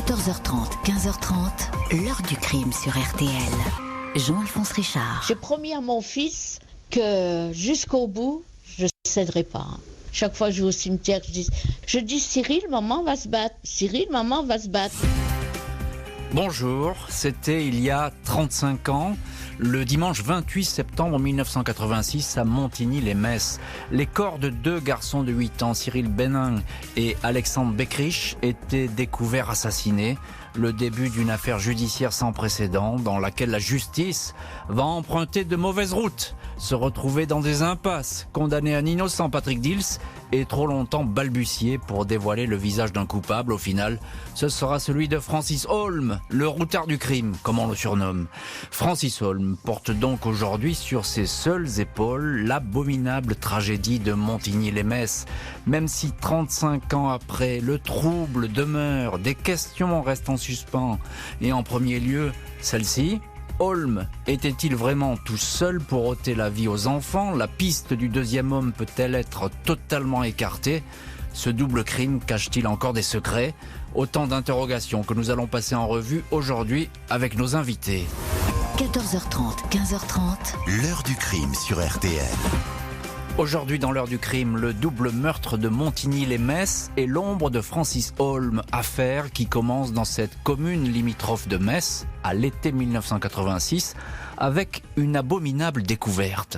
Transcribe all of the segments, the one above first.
14h30, 15h30, l'heure du crime sur RTL. Jean-Alphonse Richard. J'ai promis à mon fils que jusqu'au bout, je ne céderai pas. Chaque fois que je vais au cimetière, je dis Cyril, maman va se battre. Cyril, maman va se battre. Bonjour, c'était il y a 35 ans, le dimanche 28 septembre 1986 à Montigny-les-Metz. Les corps de deux garçons de 8 ans, Cyril Benin et Alexandre Beckrich, étaient découverts assassinés. Le début d'une affaire judiciaire sans précédent dans laquelle la justice va emprunter de mauvaises routes, se retrouver dans des impasses, condamner un innocent Patrick Dils et trop longtemps balbutier pour dévoiler le visage d'un coupable. Au final, ce sera celui de Francis Holm, le routard du crime, comme on le surnomme. Francis Holm porte donc aujourd'hui sur ses seules épaules l'abominable tragédie de Montigny-les-Metz. Même si 35 ans après, le trouble demeure, des questions restent en suspens. Et en premier lieu, celle-ci, Holm était-il vraiment tout seul pour ôter la vie aux enfants? La piste du deuxième homme peut-elle être totalement écartée? Ce double crime cache-t-il encore des secrets? Autant d'interrogations que nous allons passer en revue aujourd'hui avec nos invités. 14h30, 15h30, l'heure du crime sur RTL. Aujourd'hui dans l'heure du crime, le double meurtre de Montigny-les-Metz et l'ombre de Francis Holm, affaire qui commence dans cette commune limitrophe de Metz à l'été 1986 avec une abominable découverte.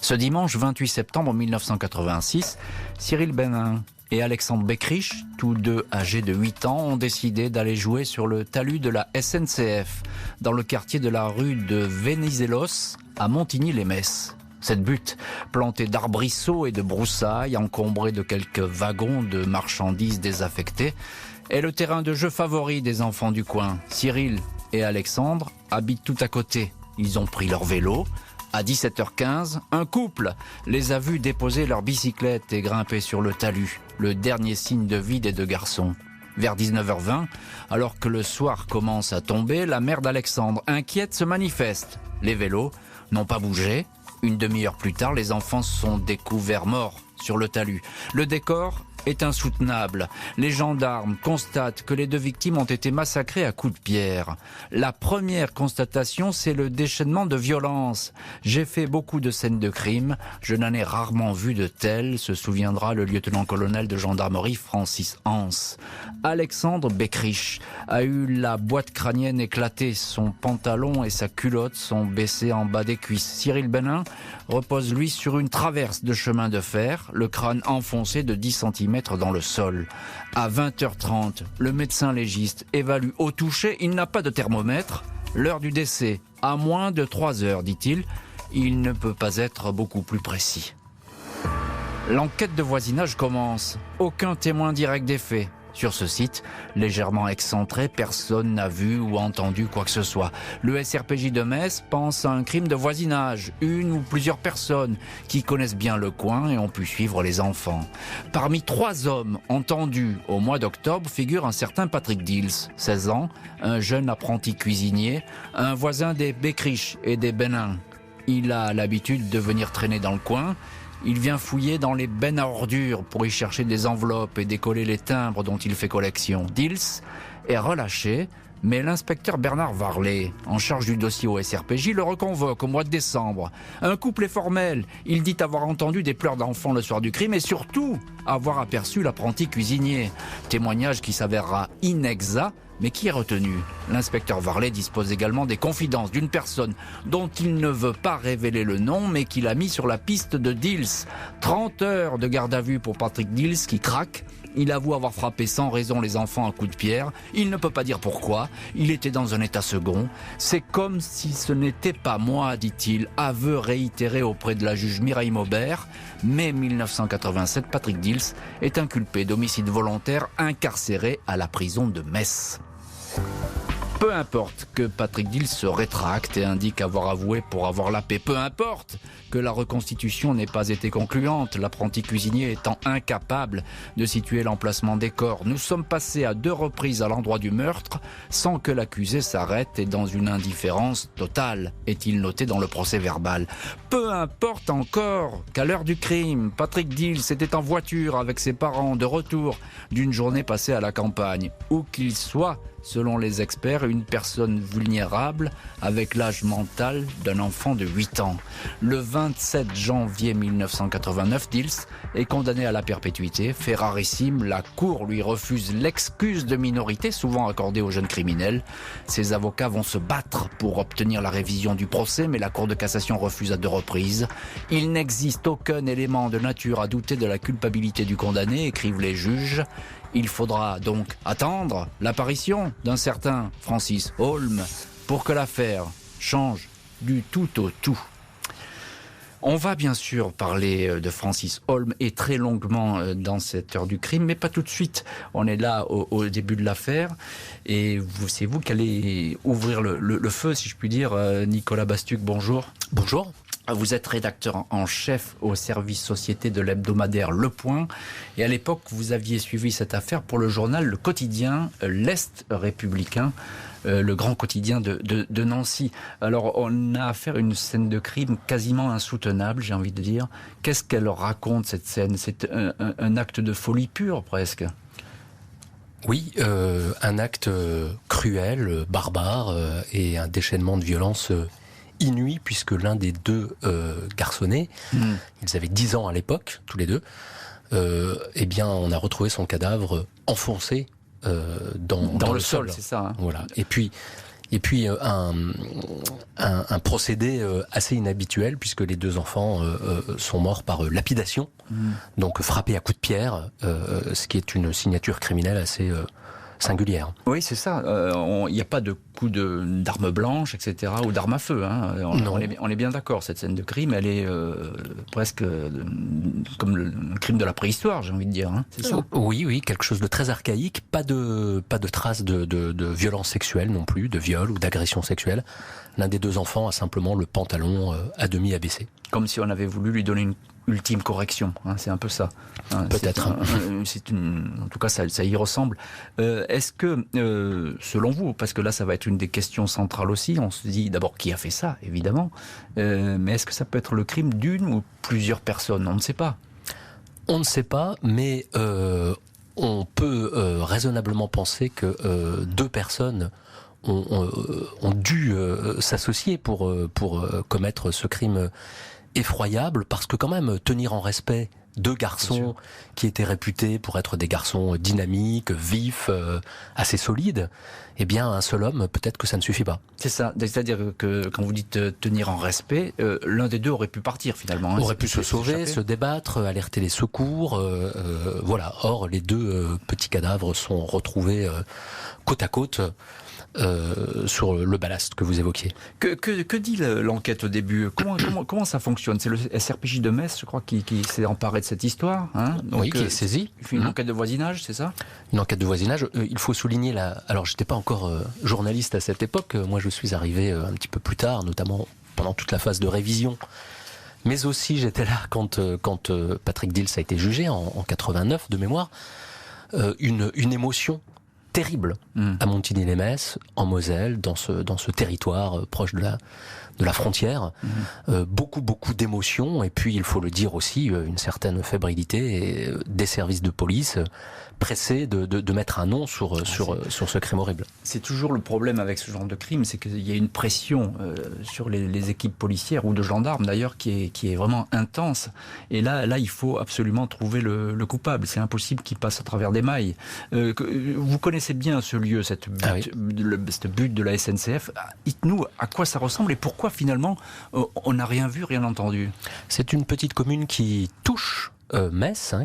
Ce dimanche 28 septembre 1986, Cyril Benin et Alexandre Beckrich, tous deux âgés de 8 ans, ont décidé d'aller jouer sur le talus de la SNCF dans le quartier de la rue de Venizelos à Montigny-les-Metz. Cette butte, plantée d'arbrisseaux et de broussailles, encombrée de quelques wagons de marchandises désaffectées, est le terrain de jeu favori des enfants du coin. Cyril et Alexandre habitent tout à côté. Ils ont pris leur vélo. À 17h15, un couple les a vus déposer leur bicyclette et grimper sur le talus, le dernier signe de vie des deux garçons. Vers 19h20, alors que le soir commence à tomber, la mère d'Alexandre, inquiète, se manifeste. Les vélos n'ont pas bougé. Une demi-heure plus tard, les enfants sont découverts morts sur le talus. Le décor est insoutenable. Les gendarmes constatent que les deux victimes ont été massacrées à coups de pierre. La première constatation, c'est le déchaînement de violence. J'ai fait beaucoup de scènes de crime, je n'en ai rarement vu de telles, se souviendra le lieutenant-colonel de gendarmerie Francis Hans. Alexandre Beckrich a eu la boîte crânienne éclatée, son pantalon et sa culotte sont baissés en bas des cuisses. Cyril Benin repose lui sur une traverse de chemin de fer, le crâne enfoncé de 10 cm dans le sol. À 20h30, le médecin légiste évalue au toucher, il n'a pas de thermomètre. L'heure du décès, à moins de 3 heures, dit-il. Il ne peut pas être beaucoup plus précis. L'enquête de voisinage commence. Aucun témoin direct des faits. Sur ce site, légèrement excentré, personne n'a vu ou entendu quoi que ce soit. Le SRPJ de Metz pense à un crime de voisinage, une ou plusieurs personnes qui connaissent bien le coin et ont pu suivre les enfants. Parmi 3 hommes entendus au mois d'octobre figure un certain Patrick Dils, 16 ans, un jeune apprenti cuisinier, un voisin des Beckrich et des Benin. Il a l'habitude de venir traîner dans le coin. Il vient fouiller dans les bennes à ordures pour y chercher des enveloppes et décoller les timbres dont il fait collection. Dils est relâché, mais l'inspecteur Bernard Varlet, en charge du dossier au SRPJ, le reconvoque au mois de décembre. Un couple est formel. Il dit avoir entendu des pleurs d'enfants le soir du crime et surtout avoir aperçu l'apprenti cuisinier. Témoignage qui s'avérera inexact, mais qui est retenu. L'inspecteur Varlet dispose également des confidences d'une personne dont il ne veut pas révéler le nom, mais qu'il a mis sur la piste de Dils. 30 heures de garde à vue pour Patrick Dils qui craque. Il avoue avoir frappé sans raison les enfants à coups de pierre. Il ne peut pas dire pourquoi. Il était dans un état second. C'est comme si ce n'était pas moi, dit-il. Aveu réitéré auprès de la juge Mireille Maubert. Mai 1987, Patrick Dils est inculpé d'homicide volontaire incarcéré à la prison de Metz. Peu importe que Patrick Dils se rétracte et indique avoir avoué pour avoir la paix. Peu importe que la reconstitution n'ait pas été concluante, l'apprenti cuisinier étant incapable de situer l'emplacement des corps. Nous sommes passés à 2 reprises à l'endroit du meurtre sans que l'accusé s'arrête et dans une indifférence totale, est-il noté dans le procès verbal. Peu importe encore qu'à l'heure du crime, Patrick Dils était en voiture avec ses parents de retour d'une journée passée à la campagne. Où qu'il soit, selon les experts, une personne vulnérable avec l'âge mental d'un enfant de 8 ans. Le 27 janvier 1989, Dils est condamné à la perpétuité. Fait rarissime, la Cour lui refuse l'excuse de minorité souvent accordée aux jeunes criminels. Ses avocats vont se battre pour obtenir la révision du procès, mais la Cour de cassation refuse à 2 reprises. Il n'existe aucun élément de nature à douter de la culpabilité du condamné, écrivent les juges. Il faudra donc attendre l'apparition d'un certain Francis Holm pour que l'affaire change du tout au tout. On va bien sûr parler de Francis Holm et très longuement dans cette heure du crime, mais pas tout de suite. On est là au début de l'affaire et c'est vous qui allez ouvrir le feu, si je puis dire. Nicolas Bastuc, bonjour. Bonjour. Vous êtes rédacteur en chef au service société de l'hebdomadaire Le Point. Et à l'époque, vous aviez suivi cette affaire pour le journal Le Quotidien, l'Est républicain, le grand quotidien de Nancy. Alors, on a affaire à une scène de crime quasiment insoutenable, j'ai envie de dire. Qu'est-ce qu'elle raconte, cette scène ? C'est un acte de folie pure, presque. Oui, un acte cruel, barbare et un déchaînement de violence inouï, puisque l'un des 2 garçonnets, ils avaient 10 ans à l'époque, tous les 2, eh bien, on a retrouvé son cadavre enfoncé dans le sol. C'est ça. Hein. Voilà. Et puis un procédé assez inhabituel, puisque les 2 enfants sont morts par lapidation, donc frappés à coups de pierre, ce qui est une signature criminelle assez singulière. Oui, c'est ça. Il n'y a pas de coup d'armes blanches, etc., ou d'armes à feu. Hein. On est bien d'accord. Cette scène de crime, elle est presque comme le crime de la préhistoire, j'ai envie de dire. Hein. C'est ça. Oui, quelque chose de très archaïque. Pas de traces de violence sexuelle non plus, de viol ou d'agression sexuelle. L'un des 2 enfants a simplement le pantalon à demi abaissé. Comme si on avait voulu lui donner une ultime correction, hein, c'est un peu ça. Hein, peut-être. En tout cas, ça y ressemble. Est-ce que, selon vous, parce que là, ça va être une des questions centrales aussi, on se dit d'abord qui a fait ça, évidemment, mais est-ce que ça peut être le crime d'une ou plusieurs personnes ? On ne sait pas. On ne sait pas, mais on peut raisonnablement penser que 2 personnes ont dû s'associer pour commettre ce crime effroyable, parce que quand même tenir en respect 2 garçons qui étaient réputés pour être des garçons dynamiques, vifs, assez solides, eh bien un seul homme, peut-être que ça ne suffit pas. C'est ça, c'est-à-dire que quand vous dites tenir en respect, l'un des 2 aurait pu partir finalement. Hein, aurait pu se sauver, se débattre, alerter les secours, voilà. Or les 2 petits cadavres sont retrouvés côte à côte. Sur le ballast que vous évoquiez. Que dit l'enquête au début ? Comment ça fonctionne ? C'est le SRPJ de Metz, je crois, qui s'est emparé de cette histoire. Hein ? Donc, oui, qui est saisi. Il fait une enquête de voisinage, c'est ça ? Une enquête de voisinage. Il faut souligner Alors, j'étais pas encore journaliste à cette époque. Moi, je suis arrivé un petit peu plus tard, notamment pendant toute la phase de révision. Mais aussi, j'étais là quand Patrick Dils a été jugé en 89 de mémoire. Une émotion terrible à Montigny-lès-Metz, en Moselle, dans ce territoire proche de la frontière. Beaucoup d'émotions, et puis il faut le dire aussi, une certaine fébrilité et des services de police pressés de mettre un nom sur ce crime horrible. C'est toujours le problème avec ce genre de crime, c'est qu'il y a une pression sur les équipes policières, ou de gendarmes d'ailleurs, qui est vraiment intense. Et là, il faut absolument trouver le coupable. C'est impossible qu'il passe à travers des mailles. Vous connaissez bien ce lieu, cette butte de la SNCF. Dites-nous à quoi ça ressemble et pourquoi finalement on n'a rien vu, rien entendu. C'est une petite commune qui touche Metz,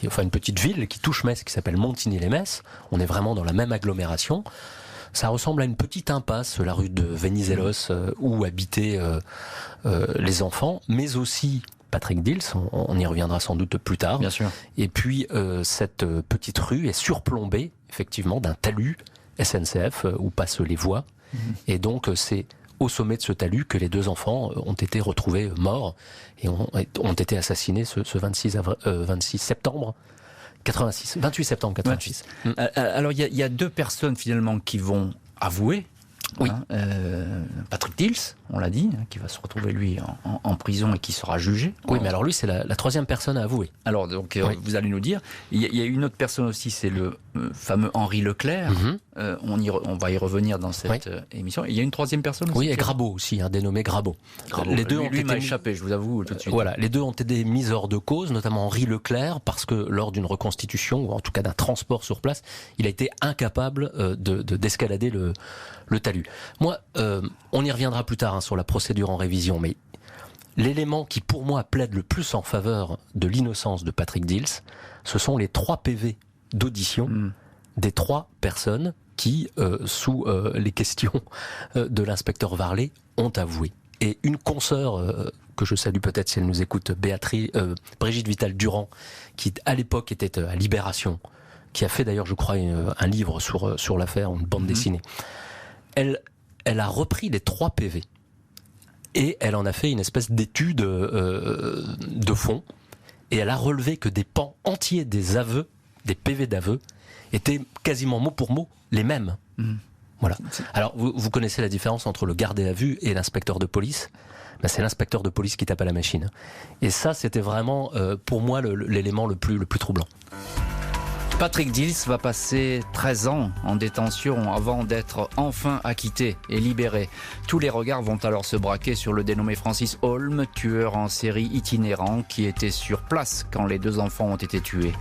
enfin une petite ville qui touche Metz, qui s'appelle Montigny-lès-Metz. On est vraiment dans la même agglomération. Ça ressemble à une petite impasse, la rue de Venizelos, où habitaient les enfants, mais aussi Patrick Dils, on y reviendra sans doute plus tard. Bien sûr. Et puis cette petite rue est surplombée effectivement d'un talus SNCF où passent les voies. Et donc c'est au sommet de ce talus que les 2 enfants ont été retrouvés morts et ont été assassinés ce 26 septembre 86, 28 septembre 86. Alors il y a 2 personnes finalement qui vont avouer. Oui. Patrick Dils, on l'a dit, qui va se retrouver lui en prison et qui sera jugé. Oui, mais alors lui, c'est la 3e personne à avouer. Alors donc vous allez nous dire, il y a une autre personne aussi, c'est le fameux Henri Leclerc. On va y revenir dans cette émission. Et il y a une 3e personne aussi. Oui, et Grabeau aussi, dénommé Grabeau. Les deux lui m'a échappé, je vous avoue tout de suite. Voilà, les 2 ont été mis hors de cause, notamment Henri Leclerc, parce que lors d'une reconstitution, ou en tout cas d'un transport sur place, il a été incapable d'escalader le talus. Moi, on y reviendra plus tard sur la procédure en révision, mais l'élément qui pour moi plaide le plus en faveur de l'innocence de Patrick Dils, ce sont les 3 PV d'audition des 3 personnes qui, sous les questions de l'inspecteur Varlet, ont avoué. Et une consoeur que je salue peut-être si elle nous écoute, Brigitte Vital-Durand, qui à l'époque était à Libération, qui a fait d'ailleurs, je crois, un livre sur l'affaire, une bande dessinée. Elle a repris les 3 PV et elle en a fait une espèce d'étude de fond et elle a relevé que des pans entiers des aveux, des PV d'aveux, étaient quasiment mot pour mot les mêmes. Voilà. Alors vous connaissez la différence entre le gardé à vue et l'inspecteur de police. C'est l'inspecteur de police qui tape à la machine. Et ça, c'était vraiment pour moi l'élément le plus troublant. Patrick Dils va passer 13 ans en détention avant d'être enfin acquitté et libéré. Tous les regards vont alors se braquer sur le dénommé Francis Holm, tueur en série itinérant qui était sur place quand les 2 enfants ont été tués.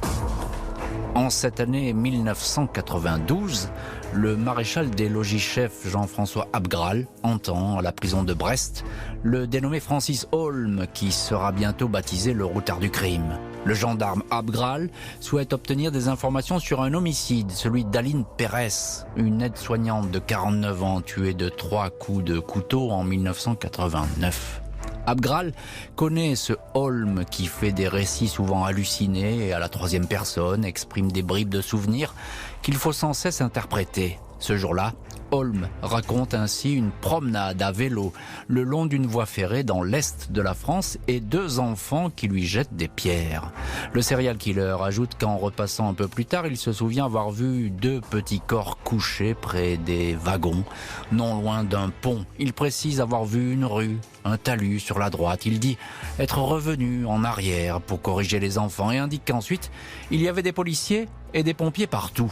En cette année 1992, le maréchal des logis-chefs Jean-François Abgral entend à la prison de Brest le dénommé Francis Holm qui sera bientôt baptisé le routard du crime. Le gendarme Abgral souhaite obtenir des informations sur un homicide, celui d'Aline Pérez, une aide-soignante de 49 ans tuée de 3 coups de couteau en 1989. Abgral connaît ce Holm qui fait des récits souvent hallucinés et à la 3e personne exprime des bribes de souvenirs qu'il faut sans cesse interpréter. Ce jour-là, Holm raconte ainsi une promenade à vélo le long d'une voie ferrée dans l'est de la France et 2 enfants qui lui jettent des pierres. Le serial killer ajoute qu'en repassant un peu plus tard, il se souvient avoir vu 2 petits corps couchés près des wagons, non loin d'un pont. Il précise avoir vu une rue, un talus sur la droite. Il dit être revenu en arrière pour corriger les enfants et indique qu'ensuite, il y avait des policiers et des pompiers partout.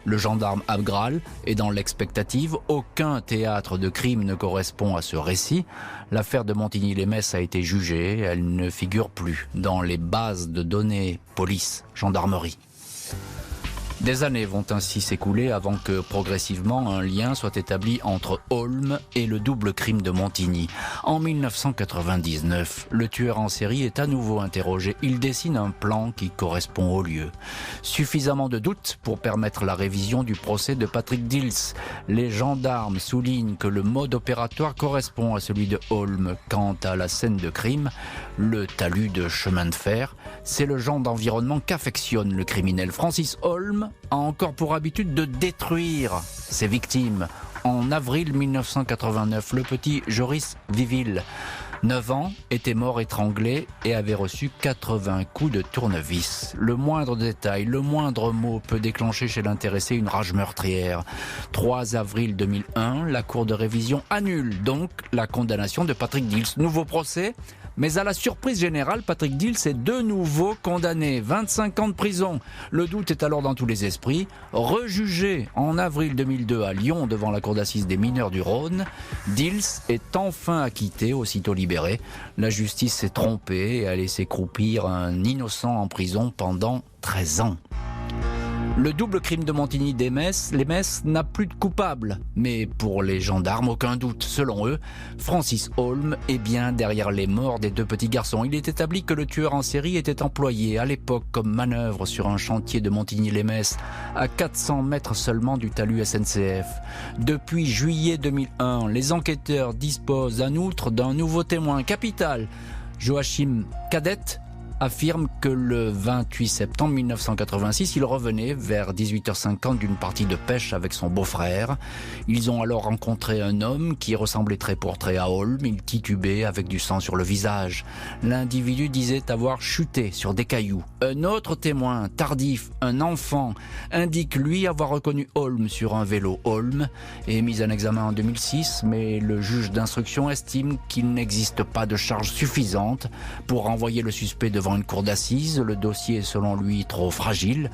Le gendarme Abgral est dans l'expectative. Aucun théâtre de crime ne correspond à ce récit. L'affaire de Montigny-lès-Metz a été jugée. Elle ne figure plus dans les bases de données police, gendarmerie. Des années vont ainsi s'écouler avant que progressivement un lien soit établi entre Holm et le double crime de Montigny. En 1999, le tueur en série est à nouveau interrogé. Il dessine un plan qui correspond au lieu. Suffisamment de doutes pour permettre la révision du procès de Patrick Dils. Les gendarmes soulignent que le mode opératoire correspond à celui de Holm. Quant à la scène de crime, le talus de chemin de fer, c'est le genre d'environnement qu'affectionne le criminel. Francis Holm a encore pour habitude de détruire ses victimes. En avril 1989, le petit Joris Viville, 9 ans, était mort étranglé et avait reçu 80 coups de tournevis. Le moindre détail, le moindre mot peut déclencher chez l'intéressé une rage meurtrière. 3 avril 2001, la cour de révision annule donc la condamnation de Patrick Dils. Nouveau procès. Mais à la surprise générale, Patrick Dils est de nouveau condamné. 25 ans de prison. Le doute est alors dans tous les esprits. Rejugé en avril 2002 à Lyon devant la cour d'assises des mineurs du Rhône, Dils est enfin acquitté, aussitôt libéré. La justice s'est trompée et a laissé croupir un innocent en prison pendant 13 ans. Le double crime de Montigny-lès-Metz n'a plus de coupable. Mais pour les gendarmes, aucun doute. Selon eux, Francis Holm est bien derrière les morts des 2 petits garçons. Il est établi que le tueur en série était employé à l'époque comme manœuvre sur un chantier de Montigny-lès-Metz, à 400 mètres seulement du talus SNCF. Depuis juillet 2001, les enquêteurs disposent en outre d'un nouveau témoin capital, Joachim Cadet, affirme que le 28 septembre 1986, il revenait vers 18h50 d'une partie de pêche avec son beau-frère. Ils ont alors rencontré un homme qui ressemblait trait pour trait à Holm. Il titubait avec du sang sur le visage. L'individu disait avoir chuté sur des cailloux. Un autre témoin, tardif, un enfant, indique lui avoir reconnu Holm sur un vélo. Holm est mis en examen en 2006, mais le juge d'instruction estime qu'il n'existe pas de charge suffisante pour renvoyer le suspect devant une cour d'assises. Le dossier est selon lui trop fragile.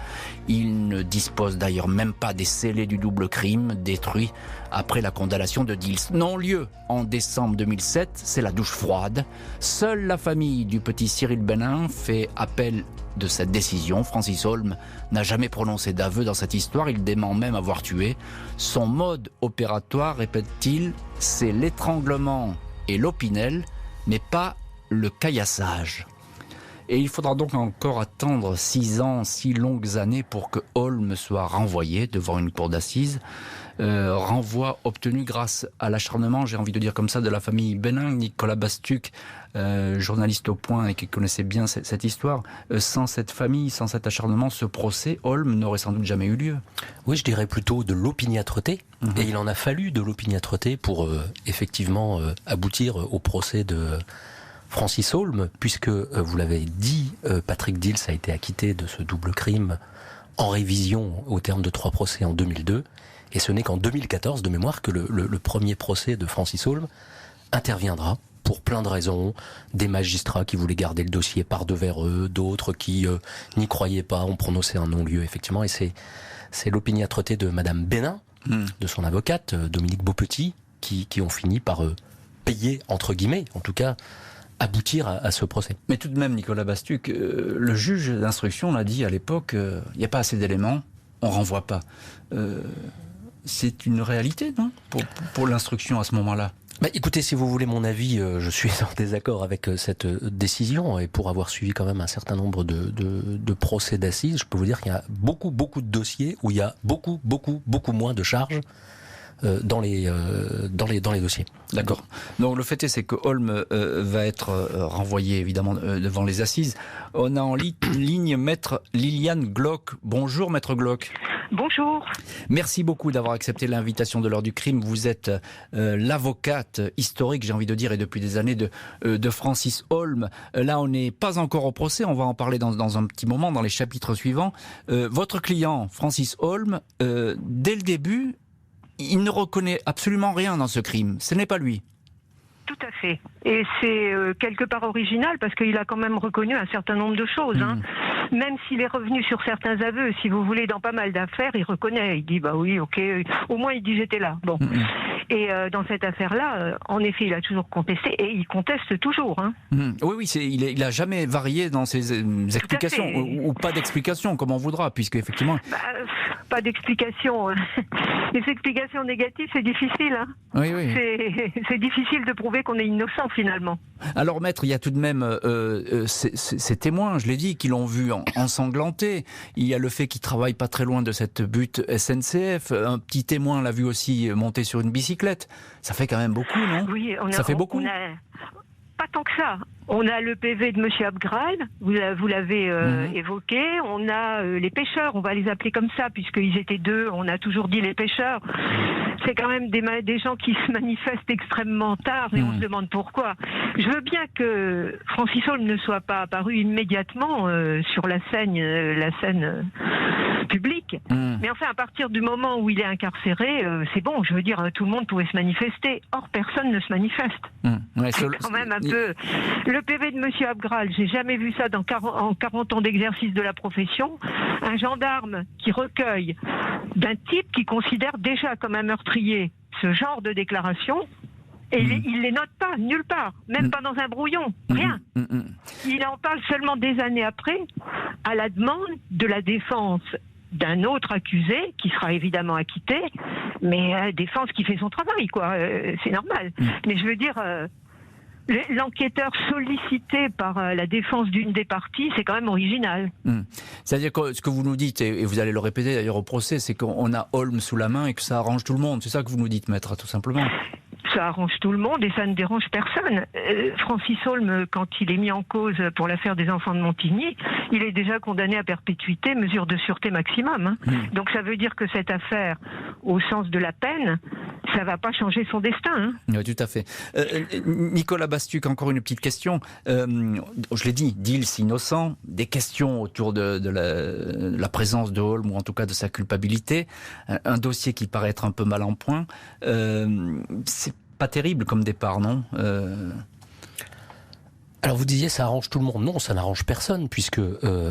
Il ne dispose d'ailleurs même pas des scellés du double crime détruits après la condamnation de Dils. Non-lieu en décembre 2007, c'est la douche froide. Seule la famille du petit Cyril Benin fait appel de cette décision. Francis Holm n'a jamais prononcé d'aveu dans cette histoire, il dément même avoir tué. Son mode opératoire, répète-t-il, c'est l'étranglement et l'opinel, mais pas le caillassage. Et il faudra donc encore attendre 6 ans, 6 longues années pour que Holm soit renvoyé devant une cour d'assises. Renvoi obtenu grâce à l'acharnement, j'ai envie de dire comme ça, de la famille Benin. Nicolas Bastuc, journaliste au Point et qui connaissait bien cette histoire. Sans cette famille, sans cet acharnement, ce procès, Holm n'aurait sans doute jamais eu lieu. Oui, je dirais plutôt de l'opiniâtreté. Et il en a fallu de l'opiniâtreté pour effectivement aboutir au procès de Francis Holm, puisque, vous l'avez dit, Patrick Dils a été acquitté de ce double crime en révision au terme de 3 procès en 2002. Et ce n'est qu'en 2014, de mémoire, que le premier procès de Francis Holm interviendra pour plein de raisons. Des magistrats qui voulaient garder le dossier par devers eux, d'autres qui n'y croyaient pas, ont prononcé un non-lieu, effectivement. Et c'est l'opiniâtreté de Madame Benin, de son avocate, Dominique Beaupetit, qui ont fini par payer, entre guillemets, en tout cas, aboutir à ce procès. Mais tout de même, Nicolas Bastuc, le juge d'instruction l'a dit à l'époque, il n'y a pas assez d'éléments, on ne renvoie pas. C'est une réalité, non, pour l'instruction à ce moment-là? Écoutez, si vous voulez mon avis, je suis en désaccord avec cette décision, et pour avoir suivi quand même un certain nombre de procès d'assises, je peux vous dire qu'il y a beaucoup de dossiers où il y a beaucoup moins de charges dans les dossiers. D'accord. Donc le fait est, c'est que Holm va être renvoyé évidemment devant les assises. On a en ligne maître Liliane Glock. Bonjour maître Glock. Bonjour. Merci beaucoup d'avoir accepté l'invitation de l'heure du crime. Vous êtes l'avocate historique, j'ai envie de dire, et depuis des années de Francis Holm. Là, on n'est pas encore au procès, on va en parler dans un petit moment, dans les chapitres suivants. Votre client, Francis Holm, dès le début, il ne reconnaît absolument rien dans ce crime. Ce n'est pas lui. Tout à fait. Et c'est quelque part original parce qu'il a quand même reconnu un certain nombre de choses. Même s'il est revenu sur certains aveux, si vous voulez, dans pas mal d'affaires, il reconnaît. Il dit, bah oui, ok, au moins il dit j'étais là. Bon. Et dans cette affaire-là, en effet, il a toujours contesté et il conteste toujours. Oui, il a jamais varié dans ses explications, ou pas d'explications, comme on voudra, puisque effectivement... pas d'explications. Les explications négatives, c'est difficile. Oui. C'est difficile de prouver qu'on est innocent, finalement. Alors, maître, il y a tout de même ces témoins, je l'ai dit, qui l'ont vu ensanglanté. Il y a le fait qu'il travaille pas très loin de cette butte SNCF. Un petit témoin l'a vu aussi monter sur une bicyclette. Ça fait quand même beaucoup, non? Oui, ça fait beaucoup. Pas tant que ça. On a le PV de M. Abgral, vous l'avez évoqué. On a les pêcheurs, on va les appeler comme ça, puisqu'ils étaient 2. On a toujours dit les pêcheurs. C'est quand même des gens qui se manifestent extrêmement tard et on se demande pourquoi. Je veux bien que Francis Holm ne soit pas apparu immédiatement sur la scène publique. Mais enfin, à partir du moment où il est incarcéré, c'est bon, je veux dire, tout le monde pouvait se manifester. Or, personne ne se manifeste. C'est quand même un peu... Le PV de M. Abgral, j'ai jamais vu ça en 40 ans d'exercice de la profession. Un gendarme qui recueille d'un type qui considère déjà comme un meurtrier ce genre de déclaration, et il les note pas, nulle part, même pas dans un brouillon, rien. Il en parle seulement des années après, à la demande de la défense d'un autre accusé, qui sera évidemment acquitté, mais défense qui fait son travail, quoi. C'est normal. Mais je veux dire... l'enquêteur sollicité par la défense d'une des parties, c'est quand même original. C'est-à-dire que ce que vous nous dites, et vous allez le répéter d'ailleurs au procès, c'est qu'on a Holm sous la main et que ça arrange tout le monde. C'est ça que vous nous dites, maître, tout simplement. ça arrange tout le monde et ça ne dérange personne. Francis Holm, quand il est mis en cause pour l'affaire des enfants de Montigny, il est déjà condamné à perpétuité, mesure de sûreté maximum. Hein. Donc ça veut dire que cette affaire, au sens de la peine, ça va pas changer son destin. Hein. Oui, tout à fait. Nicolas Bastuc, encore une petite question. Je l'ai dit, Dils innocent, des questions autour de la présence de Holm, ou en tout cas de sa culpabilité. Un dossier qui paraît être un peu mal en point. C'est pas terrible comme départ, non ? Alors vous disiez ça arrange tout le monde. Non, ça n'arrange personne, puisque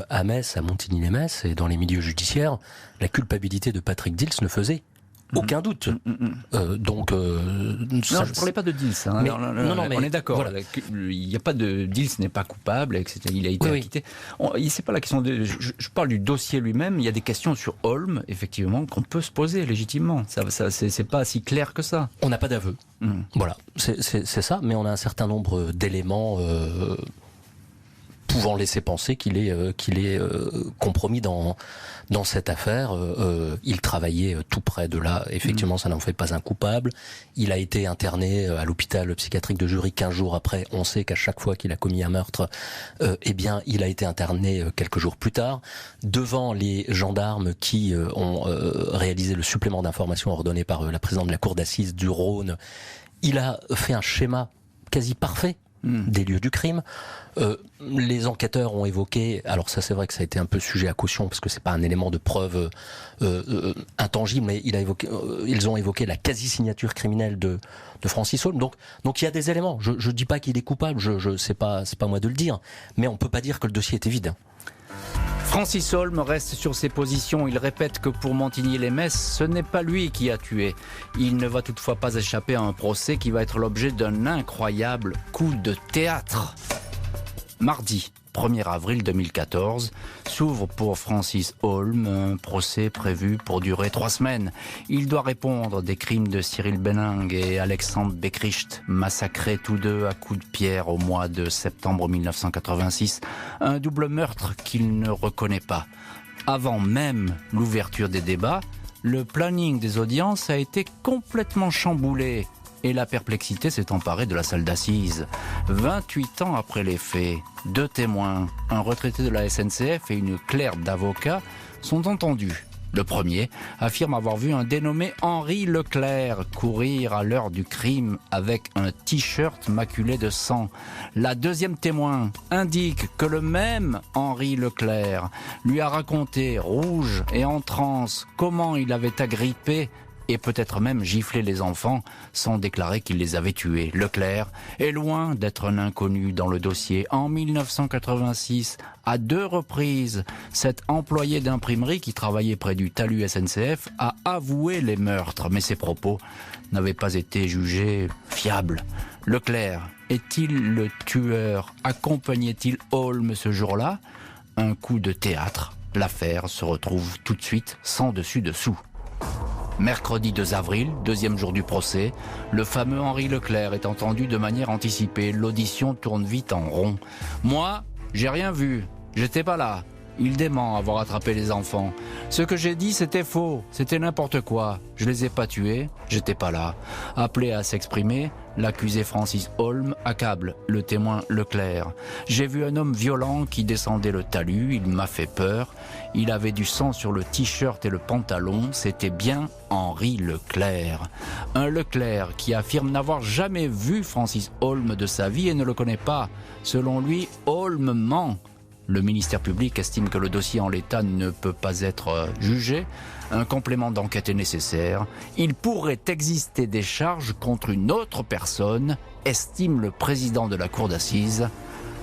à Metz, à Montigny-lès-Metz et dans les milieux judiciaires, la culpabilité de Patrick Dils ne faisait aucun doute. Donc, non, je ne parlais pas de Dils. Hein. Mais, on est d'accord. Voilà. Il n'y a pas de Dils n'est pas coupable, etc. Il a été acquitté. C'est pas la question. Je parle du dossier lui-même. Il y a des questions sur Holm, effectivement, qu'on peut se poser légitimement. C'est pas si clair que ça. On n'a pas d'aveu. Voilà, c'est ça. Mais on a un certain nombre d'éléments pouvant laisser penser qu'il est compromis dans cette affaire. Il travaillait tout près de là. Effectivement, ça n'en fait pas un coupable. Il a été interné à l'hôpital psychiatrique de Jury 15 jours après. On sait qu'à chaque fois qu'il a commis un meurtre, il a été interné quelques jours plus tard. Devant les gendarmes qui ont réalisé le supplément d'information ordonné par la présidente de la cour d'assises du Rhône, il a fait un schéma quasi parfait des lieux du crime. Les enquêteurs ont évoqué, alors ça c'est vrai que ça a été un peu sujet à caution parce que c'est pas un élément de preuve intangible, mais ils ont évoqué la quasi-signature criminelle de Francis Holm. Donc il y a des éléments. Je dis pas qu'il est coupable, c'est pas moi de le dire, mais on peut pas dire que le dossier était vide. Francis Holm reste sur ses positions. Il répète que pour Montigny-lès-Metz, ce n'est pas lui qui a tué. Il ne va toutefois pas échapper à un procès qui va être l'objet d'un incroyable coup de théâtre. Mardi 1er avril 2014, s'ouvre pour Francis Holm un procès prévu pour durer 3 semaines. Il doit répondre des crimes de Cyril Benning et Alexandre Bekricht, massacrés tous deux à coups de pierre au mois de septembre 1986. Un double meurtre qu'il ne reconnaît pas. Avant même l'ouverture des débats, le planning des audiences a été complètement chamboulé. Et la perplexité s'est emparée de la salle d'assises. 28 ans après les faits, 2 témoins, un retraité de la SNCF et une clerc d'avocat, sont entendus. Le premier affirme avoir vu un dénommé Henri Leclerc courir à l'heure du crime avec un t-shirt maculé de sang. La deuxième témoin indique que le même Henri Leclerc lui a raconté, rouge et en transe, comment il avait agrippé et peut-être même gifler les enfants sans déclarer qu'il les avait tués. Leclerc est loin d'être un inconnu dans le dossier. En 1986, à 2 reprises, cet employé d'imprimerie qui travaillait près du talus SNCF a avoué les meurtres, mais ses propos n'avaient pas été jugés fiables. Leclerc est-il le tueur? Accompagnait-il Holm ce jour-là? Un coup de théâtre. L'affaire se retrouve tout de suite sans dessus-dessous. Mercredi 2 avril, 2e jour du procès, le fameux Henri Leclerc est entendu de manière anticipée. L'audition tourne vite en rond. Moi, j'ai rien vu, j'étais pas là. Il dément avoir attrapé les enfants. Ce que j'ai dit, c'était faux, c'était n'importe quoi. Je les ai pas tués, j'étais pas là. Appelé à s'exprimer, l'accusé Francis Holm accable le témoin Leclerc. J'ai vu un homme violent qui descendait le talus, il m'a fait peur. Il avait du sang sur le t-shirt et le pantalon, c'était bien Henri Leclerc. Un Leclerc qui affirme n'avoir jamais vu Francis Holm de sa vie et ne le connaît pas. Selon lui, Holm ment. Le ministère public estime que le dossier en l'état ne peut pas être jugé. Un complément d'enquête est nécessaire. Il pourrait exister des charges contre une autre personne, estime le président de la cour d'assises.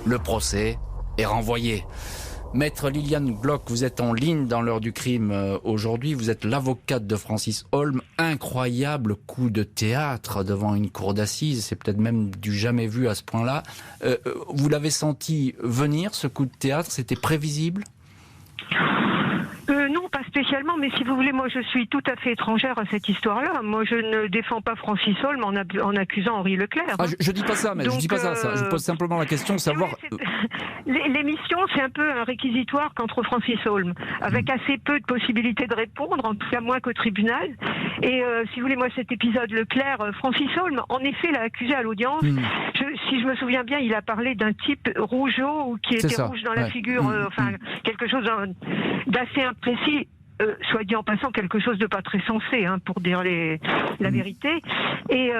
Le procès est renvoyé. Maître Liliane Glock, vous êtes en ligne dans l'heure du crime aujourd'hui. Vous êtes l'avocate de Francis Holm. Incroyable coup de théâtre devant une cour d'assises. C'est peut-être même du jamais vu à ce point-là. Vous l'avez senti venir, ce coup de théâtre? C'était prévisible? Non, pas spécialement, mais si vous voulez, moi je suis tout à fait étrangère à cette histoire-là. Moi je ne défends pas Francis Holm en accusant Henri Leclerc. Ah, je dis pas ça, mais donc, je dis pas ça. Je pose simplement la question de savoir. L'émission, c'est un peu un réquisitoire contre Francis Holm, avec assez peu de possibilités de répondre, en tout cas moins qu'au tribunal. Et si vous voulez, moi, cet épisode Leclerc, Francis Holm, en effet, l'a accusé à l'audience. Si je me souviens bien, il a parlé d'un type rougeau ou qui était rouge dans la figure, enfin, quelque chose d'assez imprécis. Soit dit en passant, quelque chose de pas très sensé, hein, pour dire la vérité. Et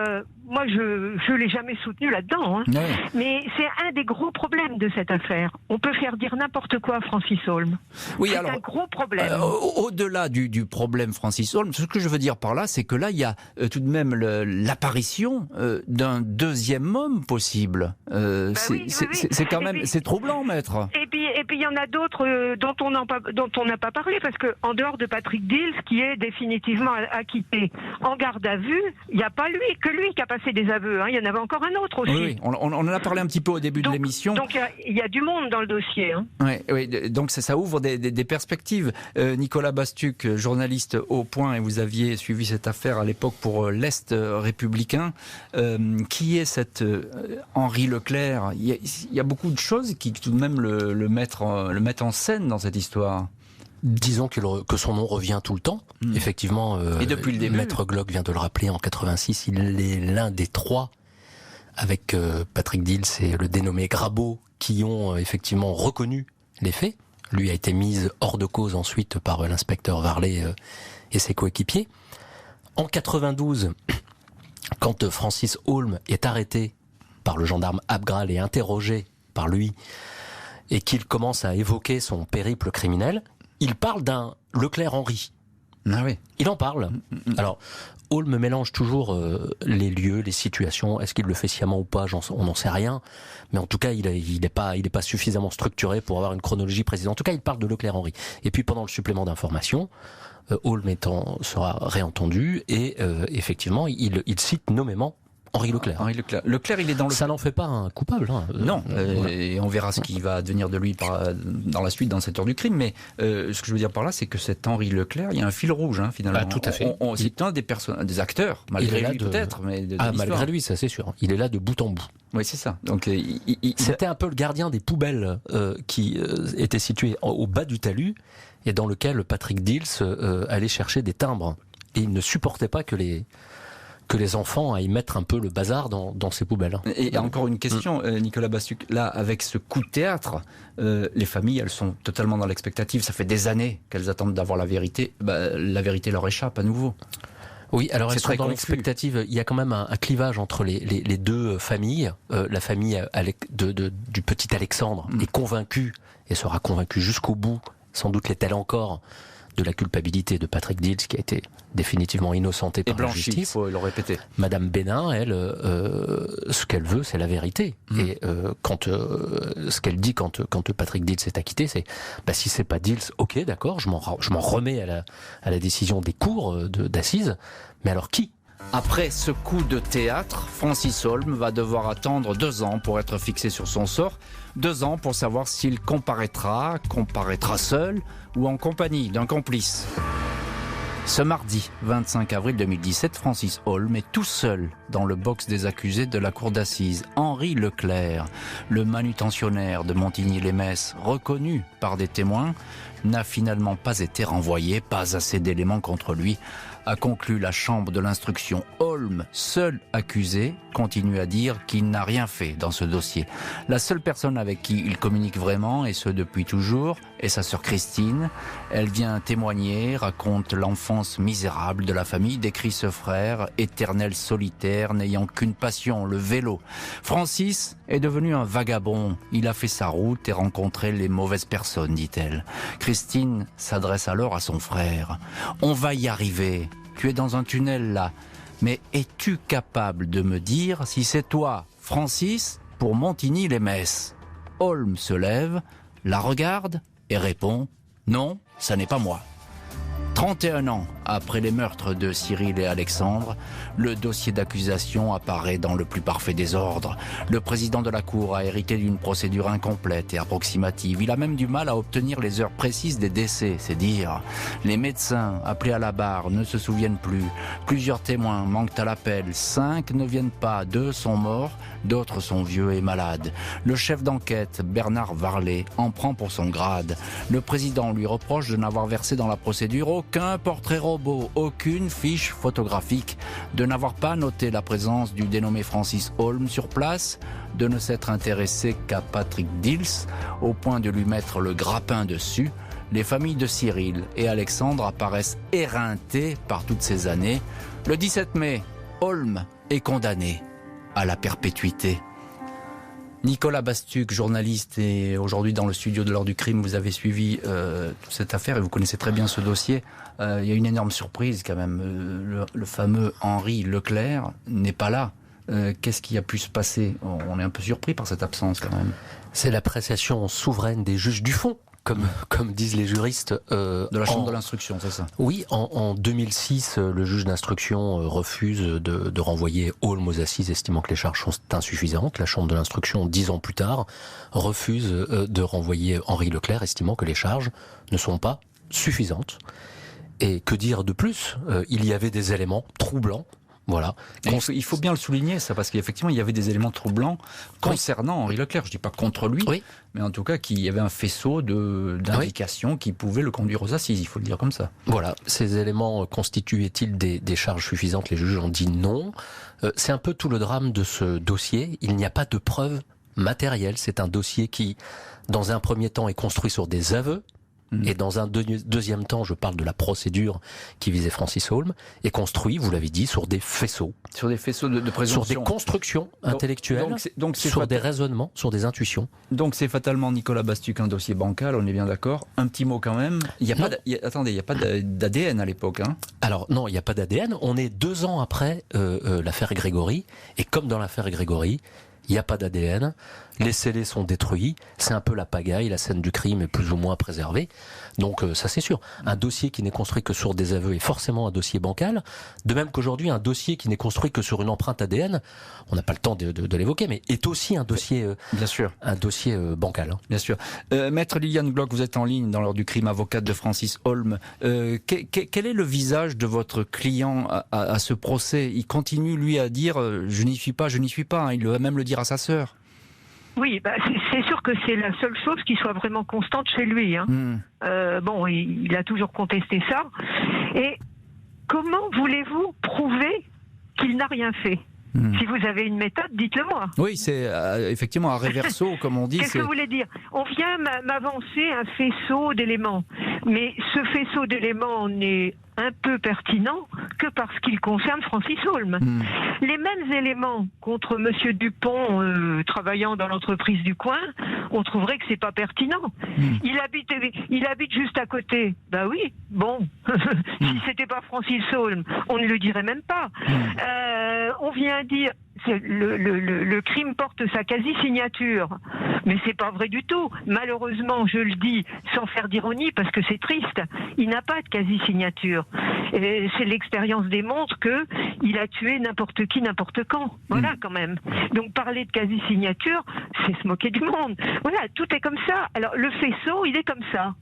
moi, je l'ai jamais soutenu là-dedans. Hein. Ouais. Mais c'est un des gros problèmes de cette affaire. On peut faire dire n'importe quoi à Francis Holm. Oui, c'est alors, un gros problème. Au-delà du problème Francis Holm, ce que je veux dire par là, c'est que là, il y a tout de même l'apparition d'un deuxième homme possible. C'est quand même, c'est troublant, maître. Et puis il y en a d'autres dont on n'a pas parlé, parce que en dehors de Patrick Dils, qui est définitivement acquitté en garde à vue, il n'y a pas que lui qui a passé des aveux. Hein. Il y en avait encore un autre aussi. Oui, on en a parlé un petit peu au début de l'émission. Donc il y a du monde dans le dossier. Hein. Oui, donc ça ouvre des perspectives. Nicolas Bastuc, journaliste au Point, et vous aviez suivi cette affaire à l'époque pour l'Est républicain. Qui est cet Henri Leclerc ? Il y a beaucoup de choses qui tout de même le mettent en scène dans cette histoire. Disons que son nom revient tout le temps. Effectivement, et depuis le début. Maître Glock vient de le rappeler, en 86, il est l'un des trois, avec Patrick Dils et le dénommé Grabeau, qui ont effectivement reconnu les faits. Lui a été mis hors de cause ensuite par l'inspecteur Varlet et ses coéquipiers. En 92, quand Francis Holm est arrêté par le gendarme Abgral et interrogé par lui, et qu'il commence à évoquer son périple criminel, il parle d'un Leclerc-Henri. Ah oui. Il en parle. Alors, Holm mélange toujours les lieux, les situations. Est-ce qu'il le fait sciemment ou pas ? On n'en sait rien. Mais en tout cas, il est pas suffisamment structuré pour avoir une chronologie précise. En tout cas, il parle de Leclerc-Henri. Et puis, pendant le supplément d'information, Holm sera réentendu et effectivement, il cite nommément Henri Leclerc. Henri Leclerc. Leclerc, il est dans le... Ça n'en fait pas un coupable. Hein. Non, et on verra ce qui va advenir de lui dans la suite dans cette heure du crime. Mais ce que je veux dire par là, c'est que cet Henri Leclerc, il y a un fil rouge, hein, finalement. Tout à fait. C'est un des acteurs, malgré lui peut-être, mais de malgré lui, ça c'est sûr. Il est là de bout en bout. Oui, c'est ça. Donc, c'était un peu le gardien des poubelles qui était situé au bas du talus et dans lequel Patrick Dils allait chercher des timbres. Et il ne supportait pas que les enfants aillent mettre un peu le bazar dans ces poubelles. Et encore une question, Nicolas Bastuc, là, avec ce coup de théâtre, les familles, elles sont totalement dans l'expectative. Ça fait des années qu'elles attendent d'avoir la vérité. La vérité leur échappe à nouveau. Oui, alors elles sont dans l'expectative. Il y a quand même un clivage entre les deux familles. La famille du petit Alexandre est convaincue et sera convaincue jusqu'au bout, sans doute l'est-elle encore, de la culpabilité de Patrick Dils, qui a été définitivement innocenté par la justice. Il faut le répéter. Madame Bénin, elle, ce qu'elle veut, c'est la vérité. Et ce qu'elle dit quand Patrick Dils est acquitté, c'est si c'est pas Dils, ok, d'accord, je m'en remets à la décision des cours d'assises. Mais alors qui ? Après ce coup de théâtre, Francis Holm va devoir attendre 2 ans pour être fixé sur son sort. 2 ans pour savoir s'il comparaîtra seul ou en compagnie d'un complice. Ce mardi 25 avril 2017, Francis Holm est tout seul dans le box des accusés de la cour d'assises. Henri Leclerc, le manutentionnaire de Montigny-les-Metz, reconnu par des témoins, n'a finalement pas été renvoyé, pas assez d'éléments contre lui, a conclu la chambre de l'instruction. Holm, seul accusé, continue à dire qu'il n'a rien fait dans ce dossier. La seule personne avec qui il communique vraiment, et ce depuis toujours, est sa sœur Christine. Elle vient témoigner, raconte l'enfance misérable de la famille, décrit ce frère, éternel solitaire, n'ayant qu'une passion, le vélo. Francis est devenu un vagabond. Il a fait sa route et rencontré les mauvaises personnes, dit-elle. Christine s'adresse alors à son frère. « On va y arriver. Tu es dans un tunnel là. Mais es-tu capable de me dire si c'est toi, Francis, pour Montigny-les-Metz ?» Holm se lève, la regarde et répond « Non, ça n'est pas moi ». 31 ans après les meurtres de Cyril et Alexandre, le dossier d'accusation apparaît dans le plus parfait désordre. Le président de la Cour a hérité d'une procédure incomplète et approximative. Il a même du mal à obtenir les heures précises des décès, c'est dire. Les médecins appelés à la barre ne se souviennent plus. Plusieurs témoins manquent à l'appel. 5 ne viennent pas, 2 sont morts, d'autres sont vieux et malades. Le chef d'enquête, Bernard Varlet, en prend pour son grade. Le président lui reproche de n'avoir versé dans la procédure aucun portrait robot robot, aucune fiche photographique, de n'avoir pas noté la présence du dénommé Francis Holm sur place, de ne s'être intéressé qu'à Patrick Dils, au point de lui mettre le grappin dessus. Les familles de Cyril et Alexandre apparaissent éreintées par toutes ces années. Le 17 mai, Holm est condamné à la perpétuité. Nicolas Bastuc, journaliste, et aujourd'hui dans le studio de l'heure du crime, vous avez suivi toute cette affaire et vous connaissez très bien ce dossier. Il y a une énorme surprise quand même. Le fameux Henri Leclerc n'est pas là. Qu'est-ce qui a pu se passer ? On est un peu surpris par cette absence quand même. C'est l'appréciation souveraine des juges du fond, comme disent les juristes. De la chambre de l'instruction, c'est ça ? Oui, en 2006, le juge d'instruction refuse de renvoyer Holm aux assises, estimant que les charges sont insuffisantes. La chambre de l'instruction, 10 ans plus tard, refuse de renvoyer Henri Leclerc, estimant que les charges ne sont pas suffisantes. Et que dire de plus ? Il y avait des éléments troublants. Voilà. Il faut bien le souligner, ça, parce qu'effectivement, il y avait des éléments troublants concernant Henri Leclerc. Je ne dis pas contre lui, mais en tout cas, qu'il y avait un faisceau d'indications qui pouvaient le conduire aux assises, il faut le dire comme ça. Voilà. Ces éléments constituaient-ils des charges suffisantes ? Les juges ont dit non. C'est un peu tout le drame de ce dossier. Il n'y a pas de preuves matérielles. C'est un dossier qui, dans un premier temps, est construit sur des aveux. Et dans un deuxième temps, je parle de la procédure qui visait Francis Holm, est construit, vous l'avez dit, sur des faisceaux. Sur des faisceaux de présomption. Sur des constructions intellectuelles, sur des raisonnements, sur des intuitions. Donc c'est fatalement, Nicolas Bastuc, un dossier bancal, on est bien d'accord. Un petit mot quand même. Il n'y a pas d'ADN à l'époque. Hein. Alors non, il n'y a pas d'ADN. On est 2 ans après l'affaire Grégory. Et comme dans l'affaire Grégory, il n'y a pas d'ADN, les scellés sont détruits, c'est un peu la pagaille, la scène du crime est plus ou moins préservée. Donc ça c'est sûr. Un dossier qui n'est construit que sur des aveux est forcément un dossier bancal. De même qu'aujourd'hui, un dossier qui n'est construit que sur une empreinte ADN, on n'a pas le temps de l'évoquer, mais est aussi un dossier, bien sûr, un dossier bancal. Bien sûr. Maître Liliane Glock, vous êtes en ligne dans l'heure du crime, avocate de Francis Holm. Quel est le visage de votre client à ce procès ? Il continue, lui, à dire « je n'y suis pas ». Hein. Il va même le dire à sa sœur. Oui, c'est sûr que c'est la seule chose qui soit vraiment constante chez lui. Hein. Il a toujours contesté ça. Et comment voulez-vous prouver qu'il n'a rien fait ? Si vous avez une méthode, dites-le moi. Oui, c'est effectivement un reverso, comme on dit. Qu'est-ce que vous voulez dire ? On vient m'avancer un faisceau d'éléments. Mais ce faisceau d'éléments n'est un peu pertinent que parce qu'il concerne Francis Holm. Les mêmes éléments contre Monsieur Dupont travaillant dans l'entreprise du coin, on trouverait que c'est pas pertinent. Il habite juste à côté. Ben oui, bon, si c'était pas Francis Holm, on ne le dirait même pas. On vient dire le crime porte sa quasi-signature. Mais c'est pas vrai du tout. Malheureusement, je le dis sans faire d'ironie parce que c'est triste. Il n'a pas de quasi-signature. C'est l'expérience démontre que il a tué n'importe qui, n'importe quand. Voilà, quand même. Donc parler de quasi-signature, c'est se moquer du monde. Voilà, tout est comme ça. Alors le faisceau, il est comme ça.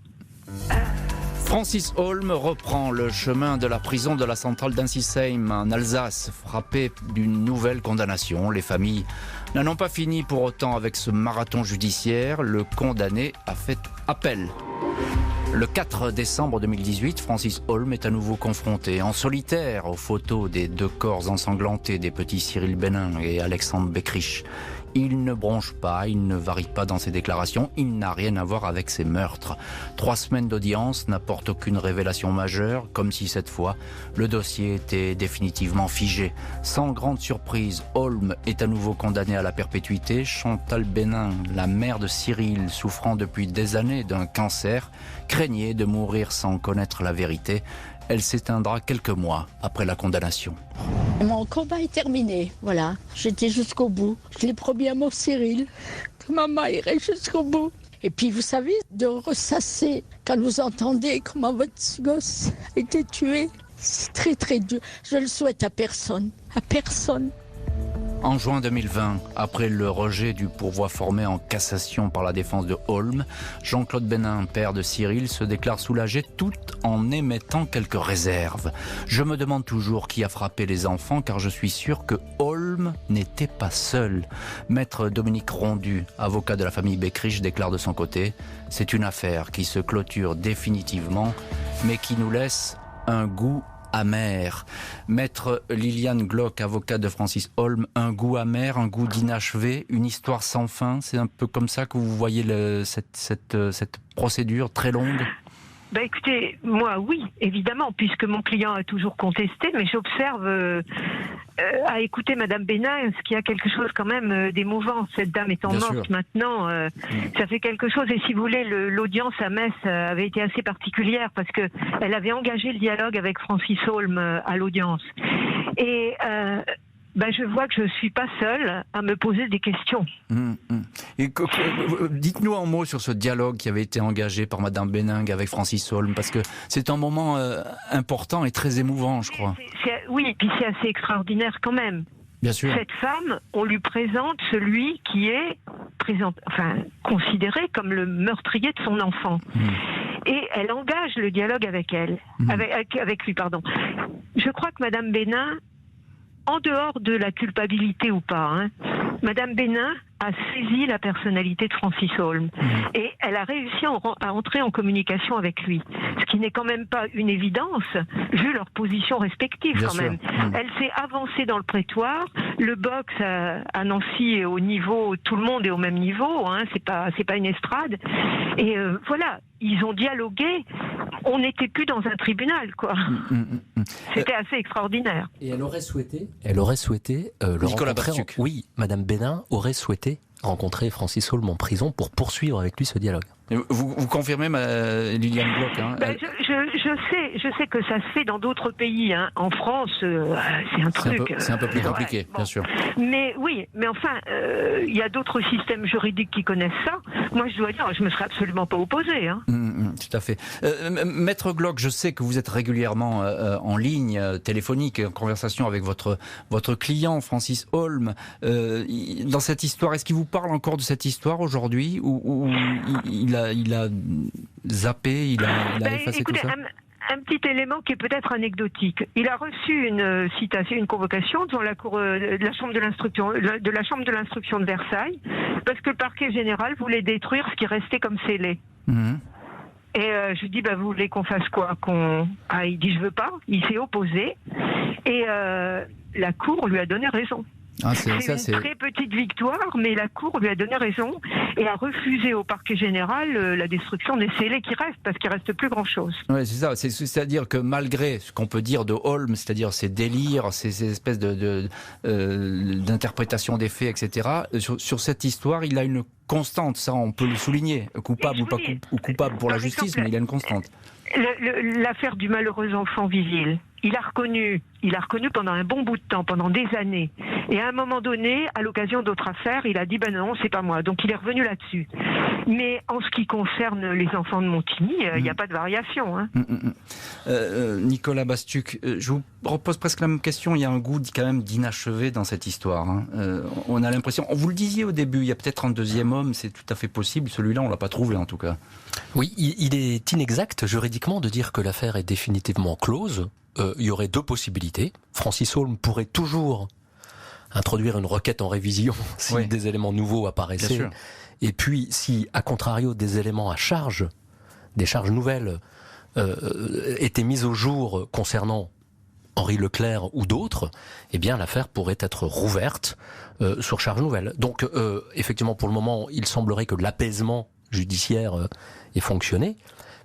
Francis Holm reprend le chemin de la prison de la centrale d'Insisheim en Alsace, frappé d'une nouvelle condamnation. Les familles n'en ont pas fini pour autant avec ce marathon judiciaire. Le condamné a fait appel. Le 4 décembre 2018, Francis Holm est à nouveau confronté en solitaire aux photos des 2 corps ensanglantés des petits Cyril Benin et Alexandre Beckrich. Il ne bronche pas, il ne varie pas dans ses déclarations, il n'a rien à voir avec ces meurtres. 3 semaines d'audience n'apportent aucune révélation majeure, comme si cette fois, le dossier était définitivement figé. Sans grande surprise, Holm est à nouveau condamné à la perpétuité. Chantal Benin, la mère de Cyril, souffrant depuis des années d'un cancer, craignait de mourir sans connaître la vérité. Elle s'éteindra quelques mois après la condamnation. Mon combat est terminé, voilà. J'étais jusqu'au bout. Je l'ai promis à mon Cyril que maman irait jusqu'au bout. Et puis, vous savez, de ressasser quand vous entendez comment votre gosse a été tué, c'est très très dur. Je le souhaite à personne, à personne. En juin 2020, après le rejet du pourvoi formé en cassation par la défense de Holm, Jean-Claude Benin, père de Cyril, se déclare soulagé tout en émettant quelques réserves. Je me demande toujours qui a frappé les enfants car je suis sûr que Holm n'était pas seul. Maître Dominique Rondu, avocat de la famille Beckrich, déclare de son côté « C'est une affaire qui se clôture définitivement mais qui nous laisse un goût amer. Maître Liliane Glock, avocate de Francis Holm, un goût amer, un goût d'inachevé, une histoire sans fin. C'est un peu comme ça que vous voyez cette procédure très longue? Écoutez, moi oui, évidemment, puisque mon client a toujours contesté, mais j'observe à écouter Madame Bénin, ce qu'il y a quelque chose quand même d'émouvant. Cette dame étant Bien morte sûr. Maintenant, ça fait quelque chose. Et si vous voulez, l'audience à Metz avait été assez particulière parce que elle avait engagé le dialogue avec Francis Holm à l'audience. Et je vois que je ne suis pas seule à me poser des questions. Et dites-nous un mot sur ce dialogue qui avait été engagé par Madame Béningue avec Francis Holm, parce que c'est un moment important et très émouvant, je crois. Oui, et puis c'est assez extraordinaire quand même. Bien sûr. Cette femme, on lui présente celui qui est considéré comme le meurtrier de son enfant. Et elle engage le dialogue avec lui. Je crois que Madame Bénin, en dehors de la culpabilité ou pas, Madame Bénin a saisi la personnalité de Francis Holm et elle a réussi à entrer en communication avec lui, ce qui n'est quand même pas une évidence vu leur position respective. Bien quand sûr. même. Elle s'est avancée dans le prétoire, le box à Nancy est au niveau, tout le monde est au même niveau, c'est pas une estrade, et voilà, ils ont dialogué, on n'était plus dans un tribunal, quoi. C'était assez extraordinaire. Et elle aurait souhaité le Nicolas rencontrer. Bastuc. Oui, Madame Bénin aurait souhaité rencontrer Francis Holm en prison pour poursuivre avec lui ce dialogue. Vous confirmez, Liliane Glock, Je sais que ça se fait dans d'autres pays. En France, c'est un truc. C'est un peu plus compliqué, bien sûr. Mais oui, mais enfin, il y a d'autres systèmes juridiques qui connaissent ça. Moi, je dois dire, je me serais absolument pas opposée. Tout à fait. Maître Glock, je sais que vous êtes régulièrement en ligne téléphonique, en conversation avec votre client, Francis Holm. Dans cette histoire, est-ce qu'il vous parle encore de cette histoire aujourd'hui, ou il a zappé, il a effacé écoutez, tout ça? Un petit élément qui est peut-être anecdotique. Il a reçu une citation, une convocation devant la cour de la chambre de l'instruction de Versailles, parce que le parquet général voulait détruire ce qui restait comme scellé. Et je lui dis, vous voulez qu'on fasse quoi? Il dit, je veux pas. Il s'est opposé. Et la cour lui a donné raison. C'est une très petite victoire, mais la Cour lui a donné raison et a refusé au parquet général la destruction des scellés qui restent, parce qu'il ne reste plus grand-chose. Oui, c'est ça. C'est-à-dire que malgré ce qu'on peut dire de Holm, c'est-à-dire ses délires, ces espèces d'interprétation des faits, etc., sur cette histoire, il a une constante, ça on peut le souligner, coupable ou coupable pour la justice, mais il a une constante. L'affaire du malheureux enfant Visil, il a reconnu pendant un bon bout de temps, pendant des années. Et à un moment donné, à l'occasion d'autres affaires, il a dit non, c'est pas moi. Donc il est revenu là-dessus. Mais en ce qui concerne les enfants de Montigny, il n'y a pas de variation. Nicolas Bastuc, je vous repose presque la même question. Il y a un goût quand même d'inachevé dans cette histoire. On a l'impression, vous le disiez au début, il y a peut-être un deuxième homme, c'est tout à fait possible. Celui-là, on l'a pas trouvé en tout cas. Oui, il est inexact juridiquement de dire que l'affaire est définitivement close. Il y aurait deux possibilités. Francis Holm pourrait toujours introduire une requête en révision si des éléments nouveaux apparaissaient. Et puis, si, à contrario, des éléments à charge, des charges nouvelles, étaient mises au jour concernant Henri Leclerc ou d'autres, eh bien, l'affaire pourrait être rouverte sur charge nouvelle. Donc, effectivement, pour le moment, il semblerait que l'apaisement judiciaire ait fonctionné,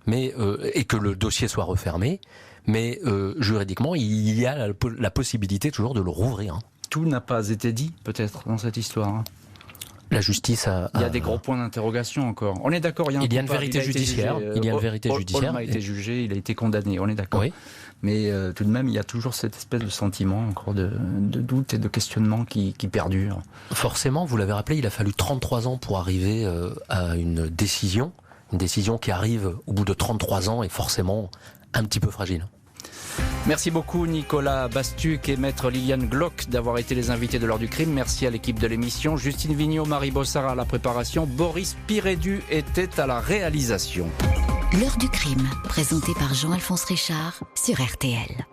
et que le dossier soit refermé. Mais juridiquement, il y a la possibilité toujours de le rouvrir. Tout n'a pas été dit, peut-être, dans cette histoire. La justice il y a des gros points d'interrogation encore. On est d'accord, il y a une vérité judiciaire. Holm a été jugé, il a été condamné, on est d'accord. Oui. Mais tout de même, il y a toujours cette espèce de sentiment encore de doute et de questionnement qui perdure. Forcément, vous l'avez rappelé, il a fallu 33 ans pour arriver à une décision qui arrive au bout de 33 ans est forcément un petit peu fragile. Merci beaucoup Nicolas Bastuc et Maître Liliane Glock d'avoir été les invités de l'heure du crime. Merci à l'équipe de l'émission. Justine Vignot, Marie Bossard à la préparation. Boris Pirédu était à la réalisation. L'heure du crime, présenté par Jean-Alphonse Richard sur RTL.